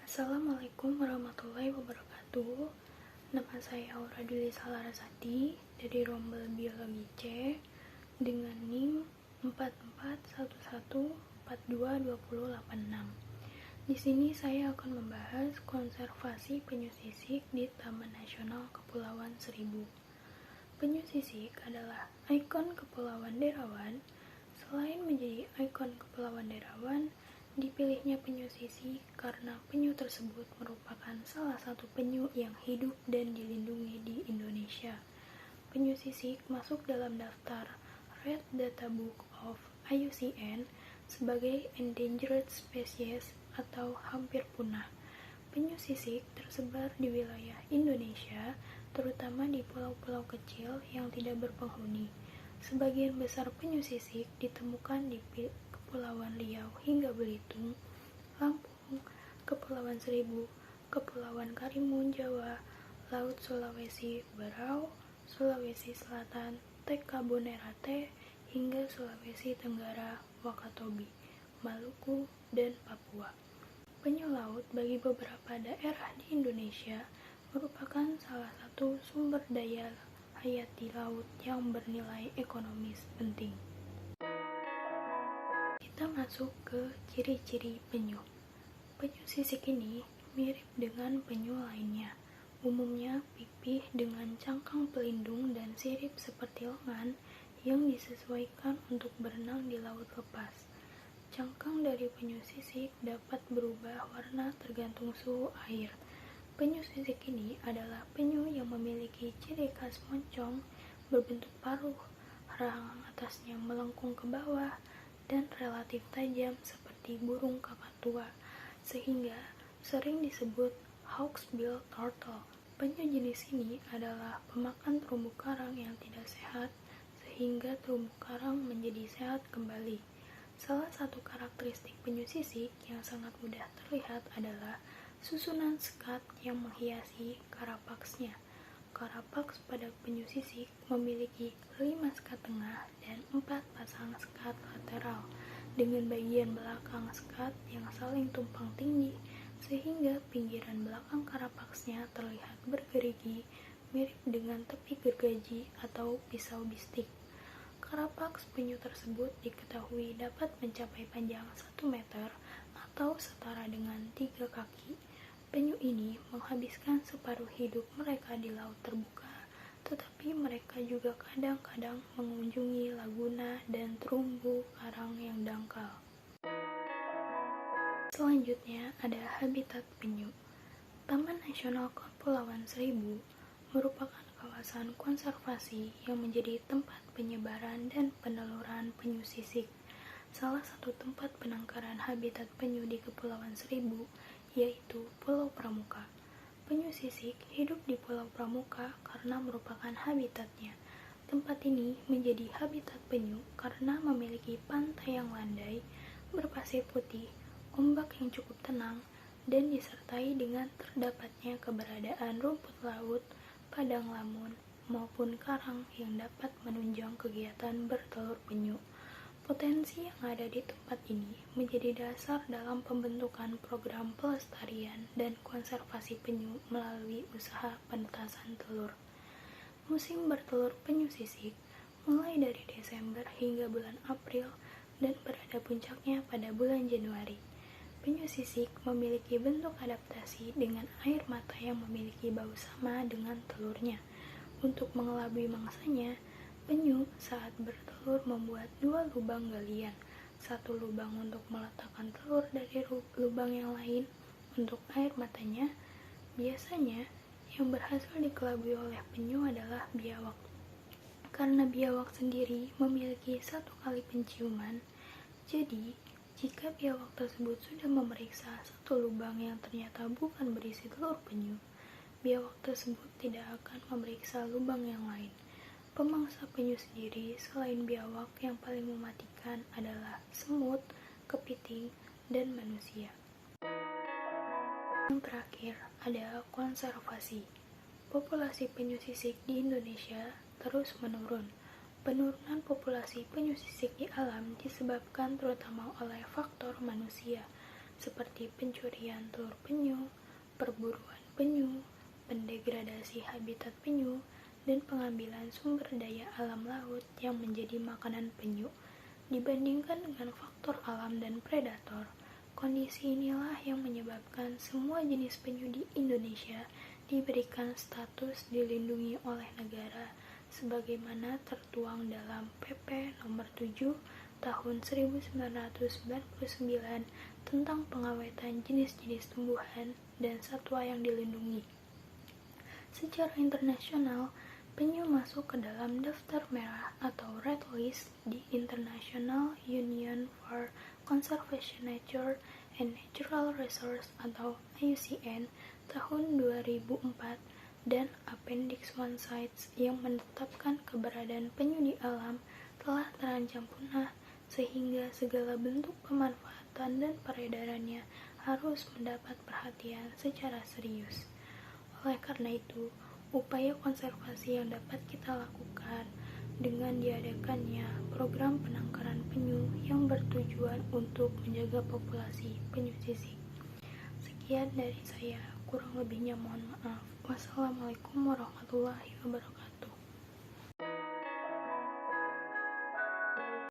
Assalamualaikum warahmatullahi wabarakatuh. Nama saya Aura Dwi Salarasati dari Rombel Biologi C dengan NIM 4411422086. Di sini saya akan membahas konservasi penyu sisik di Taman Nasional Kepulauan Seribu. Penyu sisik adalah ikon Kepulauan Derawan. Selain menjadi ikon Kepulauan Derawan, dipilihnya penyu sisik karena penyu tersebut merupakan salah satu penyu yang hidup dan dilindungi di Indonesia. Penyu sisik masuk dalam daftar Red Data Book of IUCN sebagai Endangered Species atau hampir punah. Penyu sisik tersebar di wilayah Indonesia, terutama di pulau-pulau kecil yang tidak berpenghuni. Sebagian besar penyu sisik ditemukan di Kepulauan Riau hingga Belitung, Lampung, Kepulauan Seribu, Kepulauan Karimun Jawa, Laut Sulawesi, Berau, Sulawesi Selatan, TK Bonerate, hingga Sulawesi Tenggara, Wakatobi, Maluku, dan Papua. Penyu laut bagi beberapa daerah di Indonesia merupakan salah satu sumber daya hayati laut yang bernilai ekonomis penting. Kita masuk ke ciri-ciri penyu. Penyu sisik ini mirip dengan penyu lainnya. Umumnya pipih dengan cangkang pelindung dan sirip seperti lengan yang disesuaikan untuk berenang di laut lepas. Cangkang dari penyu sisik dapat berubah warna tergantung suhu air. Penyu sisik ini adalah penyu yang memiliki ciri khas moncong berbentuk paruh, rahang atasnya melengkung ke bawah, dan relatif tajam seperti burung kakatua, sehingga sering disebut hawksbill turtle. Penyu jenis ini adalah pemakan terumbu karang yang tidak sehat, sehingga terumbu karang menjadi sehat kembali. Salah satu karakteristik penyu sisik yang sangat mudah terlihat adalah susunan sekat yang menghiasi karapaksnya. Karapaks pada penyu sisik memiliki 5 sekat tengah dan 4 pasang sekat lateral dengan bagian belakang sekat yang saling tumpang tindih sehingga pinggiran belakang karapaksnya terlihat bergerigi mirip dengan tepi gergaji atau pisau bistik. Karapaks penyu tersebut diketahui dapat mencapai panjang 1 meter atau setara dengan 3 kaki. Penyu ini menghabiskan separuh hidup mereka di laut terbuka, tetapi mereka juga kadang-kadang mengunjungi laguna dan terumbu karang yang dangkal. Selanjutnya ada habitat penyu. Taman Nasional Kepulauan Seribu merupakan kawasan konservasi yang menjadi tempat penyebaran dan peneluran penyu sisik. Salah satu tempat penangkaran habitat penyu di Kepulauan Seribu yaitu Pulau Pramuka. Penyu sisik hidup di Pulau Pramuka karena merupakan habitatnya. Tempat ini menjadi habitat penyu karena memiliki pantai yang landai, berpasir putih, ombak yang cukup tenang, dan disertai dengan terdapatnya keberadaan rumput laut, padang lamun, maupun karang yang dapat menunjang kegiatan bertelur penyu. Potensi yang ada di tempat ini menjadi dasar dalam pembentukan program pelestarian dan konservasi penyu melalui usaha penetasan telur. Musim bertelur penyu sisik mulai dari Desember hingga bulan April dan berada puncaknya pada bulan Januari. Penyu sisik memiliki bentuk adaptasi dengan air mata yang memiliki bau sama dengan telurnya. Untuk mengelabui mangsanya, penyu saat bertelur membuat 2 lubang galian, 1 lubang untuk meletakkan telur dari lubang yang lain untuk air matanya. Biasanya, yang berhasil dikelabui oleh penyu adalah biawak. Karena biawak sendiri memiliki 1 kali penciuman, jadi jika biawak tersebut sudah memeriksa 1 lubang yang ternyata bukan berisi telur penyu, biawak tersebut tidak akan memeriksa lubang yang lain. Pemangsa penyu sendiri selain biawak yang paling mematikan adalah semut, kepiting, dan manusia. Yang terakhir ada konservasi. Populasi penyu sisik di Indonesia terus menurun. Penurunan populasi penyu sisik di alam disebabkan terutama oleh faktor manusia. seperti pencurian telur penyu, perburuan penyu, pendegradasi habitat penyu, dan pengambilan sumber daya alam laut yang menjadi makanan penyu. Dibandingkan dengan faktor alam dan predator, kondisi inilah yang menyebabkan semua jenis penyu di Indonesia diberikan status dilindungi oleh negara sebagaimana tertuang dalam PP Nomor 7 Tahun 1999 tentang pengawetan jenis-jenis tumbuhan dan satwa yang dilindungi. Secara internasional, penyu masuk ke dalam daftar merah atau red list di International Union for Conservation Nature and Natural Resources atau IUCN tahun 2004 dan Appendix 1 CITES yang menetapkan keberadaan penyu di alam telah terancam punah sehingga segala bentuk pemanfaatan dan peredarannya harus mendapat perhatian secara serius. Oleh karena itu, upaya konservasi yang dapat kita lakukan dengan diadakannya program penangkaran penyu yang bertujuan untuk menjaga populasi penyu sisik. Sekian dari saya, kurang lebihnya mohon maaf. Wassalamualaikum warahmatullahi wabarakatuh.